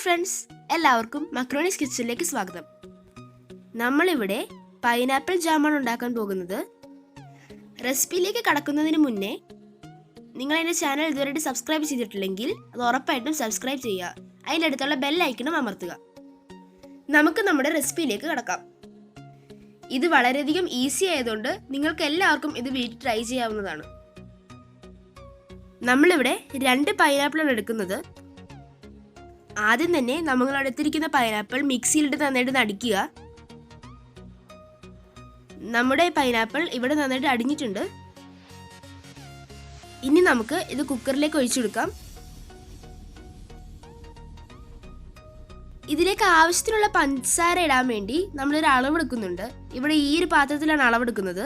Friends, എല്ലാവർക്കും മക്രോണീസ് കിച്ചണിലേക്ക് സ്വാഗതം. നമ്മളിവിടെ പൈനാപ്പിൾ ജാമാണ് ഉണ്ടാക്കാൻ പോകുന്നത്. റെസിപ്പിയിലേക്ക് കടക്കുന്നതിന് മുന്നേ നിങ്ങൾ എൻ്റെ ചാനൽ ഇതുവരെ സബ്സ്ക്രൈബ് ചെയ്തിട്ടില്ലെങ്കിൽ അത് ഉറപ്പായിട്ടും സബ്സ്ക്രൈബ് ചെയ്യുക. അതിൻ്റെ അടുത്തുള്ള ബെൽ ഐക്കണും അമർത്തുക. നമുക്ക് നമ്മുടെ റെസിപ്പിയിലേക്ക് കടക്കാം. ഇത് വളരെയധികം ഈസി ആയതുകൊണ്ട് നിങ്ങൾക്ക് എല്ലാവർക്കും ഇത് വീട്ടിൽ ട്രൈ ചെയ്യാവുന്നതാണ്. നമ്മളിവിടെ 2 പൈനാപ്പിളാണ് എടുക്കുന്നത്. ആദ്യം തന്നെ നമ്മൾ എടുത്തിരിക്കുന്ന പൈനാപ്പിൾ മിക്സിയിലിട്ട് നന്നായിട്ട് അടിക്കുക. നമ്മുടെ പൈനാപ്പിൾ ഇവിടെ നന്നായിട്ട് അടിഞ്ഞിട്ടുണ്ട്. ഇനി നമുക്ക് ഇത് കുക്കറിലേക്ക് ഒഴിച്ചു കൊടുക്കാം. ഇതിലേക്ക് ആവശ്യത്തിനുള്ള പഞ്ചസാര ഇടാൻ വേണ്ടി നമ്മളൊരു അളവെടുക്കുന്നുണ്ട്. ഇവിടെ ഈ ഒരു പാത്രത്തിലാണ് അളവെടുക്കുന്നത്.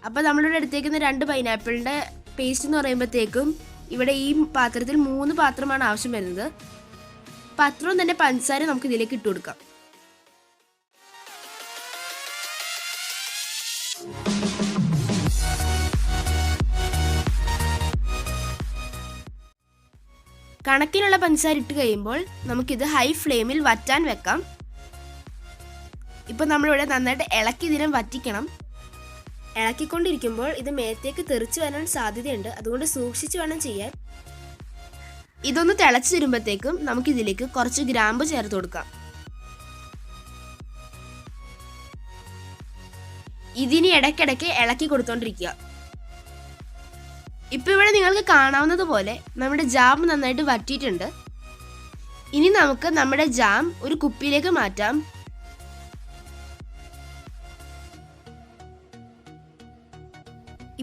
അപ്പോൾ നമ്മളിവിടെ എടുത്തേക്കുന്ന 2 പൈനാപ്പിളിൻ്റെ പേസ്റ്റ് എന്ന് പറയുമ്പോഴത്തേക്കും ഇവിടെ ഈ പാത്രത്തിൽ 3 പാത്രമാണ് ആവശ്യം വരുന്നത്. പാത്രവും തന്നെ പഞ്ചസാര നമുക്ക് ഇതിലേക്ക് ഇട്ട് കൊടുക്കാം. കണക്കിനുള്ള പഞ്ചസാര ഇട്ട് കഴിയുമ്പോൾ നമുക്കിത് ഹൈ ഫ്ലെയിമിൽ വറ്റാൻ വെക്കാം. ഇപ്പം നമ്മളിവിടെ നന്നായിട്ട് ഇളക്കി ഇതിനെ വറ്റിക്കണം. ഇളക്കിക്കൊണ്ടിരിക്കുമ്പോൾ ഇത് മേത്തേക്ക് തെറിച്ച് വരാൻ സാധ്യതയുണ്ട്. അതുകൊണ്ട് സൂക്ഷിച്ച് വേണം ചെയ്യാൻ. ഇതൊന്ന് തിളച്ച് വരുമ്പോഴത്തേക്കും നമുക്കിതിലേക്ക് കുറച്ച് ഗ്രാമ്പ് ചേർത്ത് കൊടുക്കാം. ഇതിനി ഇടയ്ക്കിടയ്ക്ക് ഇളക്കി കൊടുത്തോണ്ടിരിക്കുക. ഇപ്പം ഇവിടെ നിങ്ങൾക്ക് കാണാവുന്നത് പോലെ നമ്മുടെ ജാം നന്നായിട്ട് വറ്റിയിട്ടുണ്ട്. ഇനി നമുക്ക് നമ്മുടെ ജാം ഒരു കുപ്പിയിലേക്ക് മാറ്റാം.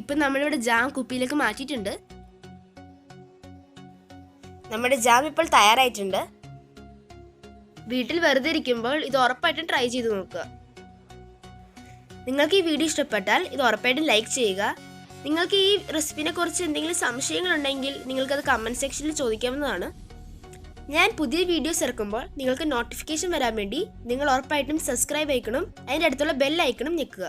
ഇപ്പം നമ്മളിവിടെ ജാം കുപ്പിയിലേക്ക് മാറ്റിയിട്ടുണ്ട്. നമ്മുടെ ജാം ഇപ്പോൾ തയ്യാറായിട്ടുണ്ട്. വീട്ടിൽ വെറുതെ ഇരിക്കുമ്പോൾ ഇത് ഉറപ്പായിട്ടും ട്രൈ ചെയ്ത് നോക്കുക. നിങ്ങൾക്ക് ഈ വീഡിയോ ഇഷ്ടപ്പെട്ടാൽ ഇത് ഉറപ്പായിട്ടും ലൈക്ക് ചെയ്യുക. നിങ്ങൾക്ക് ഈ റെസിപ്പിനെ കുറിച്ച് എന്തെങ്കിലും സംശയങ്ങളുണ്ടെങ്കിൽ നിങ്ങൾക്കത് കമൻറ്റ് സെക്ഷനിൽ ചോദിക്കാവുന്നതാണ്. ഞാൻ പുതിയ വീഡിയോസ് ഇറക്കുമ്പോൾ നിങ്ങൾക്ക് നോട്ടിഫിക്കേഷൻ വരാൻ വേണ്ടി നിങ്ങൾ ഉറപ്പായിട്ടും സബ്സ്ക്രൈബ് ആയിക്കണം. അതിൻ്റെ അടുത്തുള്ള ബെൽ ഐക്കണും ഞെക്കുക.